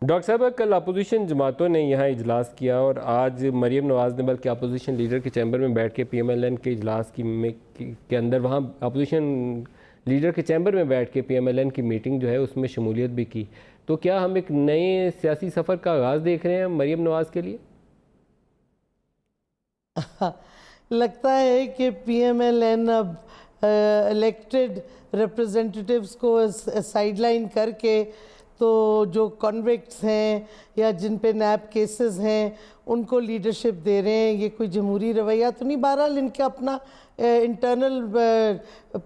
Doctor صاحب کل opposition جماعتوں نے یہاں اجلاس کیا اور آج مریم نواز نے بلکہ اپوزیشن لیڈر کے چیمبر میں بیٹھ کے پی ایم ایل این کے اجلاس کے اندر وہاں اپوزیشن لیڈر کے چیمبر میں بیٹھ کے پی ایم ایل این کی میٹنگ جو ہے اس میں شمولیت بھی کی. تو کیا ہم ایک نئے سیاسی سفر کا آغاز دیکھ رہے ہیں مریم نواز کے لیے؟ لگتا ہے کہ پی ایم ایل این اب الیکٹڈ ریپرزنٹیٹیوز کو سائیڈ لائن کر کے تو جو کنوکٹس ہیں یا جن پہ نیب کیسز ہیں ان کو لیڈرشپ دے رہے ہیں. یہ کوئی جمہوری رویہ تو نہیں، بہرحال ان کا اپنا انٹرنل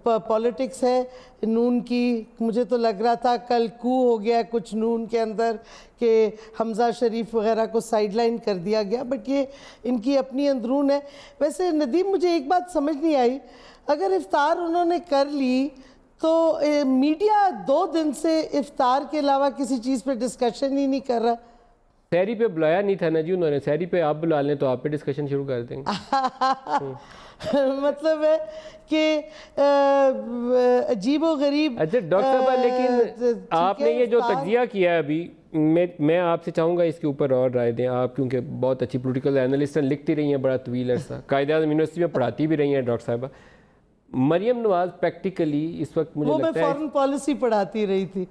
پالیٹکس ہے نون کی. مجھے تو لگ رہا تھا کل کو ہو گیا کچھ نون کے اندر کہ حمزہ شریف وغیرہ کو سائیڈ لائن کر دیا گیا، بٹ یہ ان کی اپنی اندرون ہے. ویسے ندیم مجھے ایک بات سمجھ نہیں آئی، اگر افطار انہوں نے کر لی تو میڈیا 2 دن سے افطار کے علاوہ کسی چیز پہ ڈسکشن ہی نہیں کر رہا. سحری پہ بلایا نہیں تھا نا جی انہوں نے، سحری پہ آپ بلا لیں تو آپ پہ ڈسکشن شروع کر دیں گے. مطلب ہے کہ عجیب و غریب. اچھا ڈاکٹر صاحب، لیکن آپ نے یہ جو تجزیہ کیا ہے ابھی، میں آپ سے چاہوں گا اس کے اوپر اور رائے دیں. آپ کیونکہ بہت اچھی پولیٹیکل اینالسٹ ہیں، لکھتی رہی ہیں بڑا طویل عرصہ، قائد اعظم یونیورسٹی میں پڑھاتی بھی رہی ہیں ڈاکٹر صاحبہ. مریم نواز پریکٹیکلی اس وقت مجھے لگتا ہے میں فورن پالیسی پڑھاتی رہی تھی.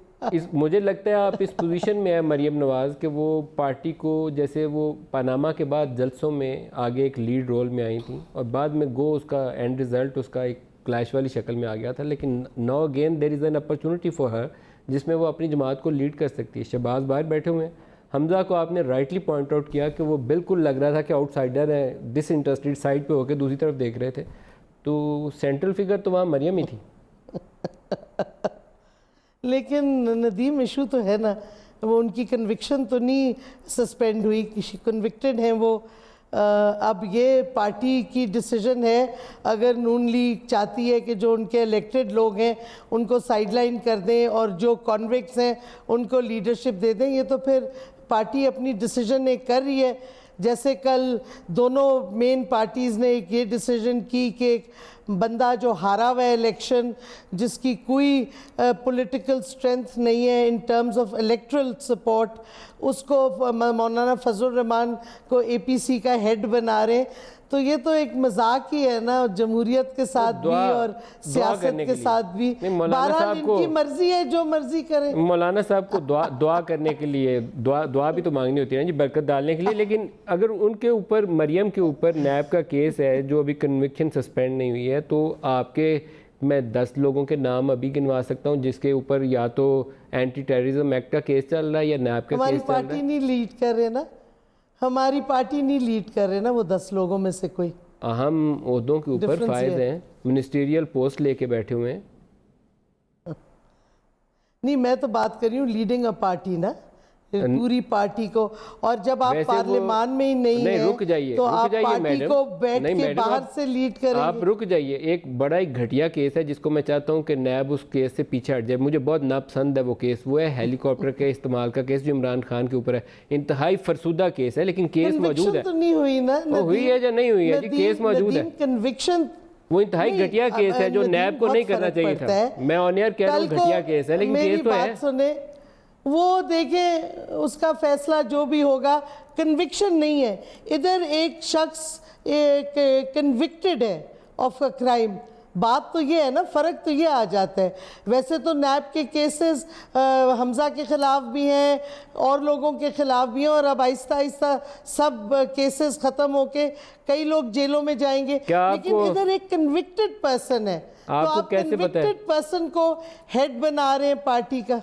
مجھے لگتا ہے آپ اس پوزیشن میں ہیں مریم نواز کہ وہ پارٹی کو، جیسے وہ پاناما کے بعد جلسوں میں آگے ایک لیڈ رول میں آئی تھیں اور بعد میں اس کا اینڈ ریزلٹ اس کا ایک کلیش والی شکل میں آ گیا تھا، لیکن no again there is an opportunity for her جس میں وہ اپنی جماعت کو لیڈ کر سکتی ہے. شہباز باہر بیٹھے ہوئے ہیں، حمزہ کو آپ نے رائٹلی پوائنٹ آؤٹ کیا کہ وہ بالکل لگ رہا تھا کہ آؤٹ سائڈر ہیں، ڈس انٹرسٹڈ سائڈ پہ ہو کے دوسری طرف دیکھ رہے تھے. تو سینٹرل فگر تو وہاں مریم ہی تھی. لیکن ندیم ایشو تو ہے نا، وہ ان کی کنوکشن تو نہیں سسپینڈ ہوئی، کنوکٹڈ ہیں وہ. اب یہ پارٹی کی ڈیسیجن ہے، اگر نون لیگ چاہتی ہے کہ جو ان کے الیکٹڈ لوگ ہیں ان کو سائیڈ لائن کر دیں اور جو کنوکٹس ہیں ان کو لیڈرشپ دے دیں، یہ تو پھر پارٹی اپنی ڈیسیجن ایک کر رہی ہے. جیسے کل دونوں مین پارٹیز نے ایک یہ ڈیسیجن کی کہ ایک بندہ جو ہارا ہوا ہے الیکشن، جس کی کوئی پولیٹیکل سٹرینتھ نہیں ہے in terms of electoral support, اس کو مولانا فضل الرحمان کو اے پی سی کا ہیڈ بنا رہے ہیں. تو یہ تو ایک مذاق ہی ہے نا، جمہوریت کے ساتھ بھی اور سیاست کے ساتھ بھی. بہرحال ان کی مرضی ہے، جو مرضی کریں. مولانا صاحب کو دعا کرنے کے لیے، دعا بھی تو مانگنی ہوتی ہے نا جی، برکت ڈالنے کے لیے. لیکن اگر ان کے اوپر، مریم کے اوپر نیب کا کیس ہے جو ابھی کنوکشن سسپینڈ نہیں ہوئی ہے، تو آپ کے میں 10 لوگوں کے نام ابھی گنوا سکتا ہوں جس کے اوپر یا تو اینٹی ٹیررزم ایکٹ کا کیس چل رہا ہے یا نیب کا کیس چل رہا ہے. ہماری پارٹی نہیں لیڈ کر رہے نا، ہماری پارٹی نہیں لیڈ کر رہے نا وہ 10 لوگوں میں سے کوئی. اہم عہدوں کے اوپر فائز ہیں، منسٹریل پوسٹ لے کے بیٹھے ہوئے ہیں. نہیں، میں تو بات کر رہی ہوں لیڈنگ اے پارٹی نا، پوری پارٹی کو. اور جب آپ پارلیمان میں ہی نہیں ہیں تو آپ پارٹی کو بیٹھ کے باہر سے لیڈ کریں گے. آپ رک جائیے. ایک بڑا ایک گھٹیا کیس ہے جس کو میں چاہتا ہوں کہ نیب اس کیس سے پیچھے ہٹ جائے. مجھے بہت ناپسند ہے وہ کیس، وہ ہے ہیلی کاپٹر کے استعمال کا کیس جو عمران خان کے اوپر ہے. انتہائی فرسودہ کیس ہے لیکن کیس موجود ہے. کنوکشن تو نہیں ہوئی نا، ہوئی ہے یا نہیں ہوئی ہے جی، کیس موجود ہے. کنوکشن وہ انتہائی گھٹیا کیس ہے جو نیب کو نہیں کرنا چاہیے تھا. میں آن ایئر کہہ رہا ہوں گھٹیا کیس ہے لیکن کیس تو ہے. وہ دیکھیں اس کا فیصلہ جو بھی ہوگا، کنوکشن نہیں ہے. ادھر ایک شخص کنوکٹڈ ہے آف اے کرائم. بات تو یہ ہے نا، فرق تو یہ آ جاتا ہے. ویسے تو نیب کے کیسز حمزہ کے خلاف بھی ہیں اور لوگوں کے خلاف بھی ہیں، اور اب آہستہ آہستہ سب کیسز ختم ہو کے کئی لوگ جیلوں میں جائیں گے. لیکن ادھر ایک کنوکٹڈ پرسن ہے، تو آپ کنوکٹڈ پرسن کو ہیڈ بنا رہے ہیں پارٹی کا.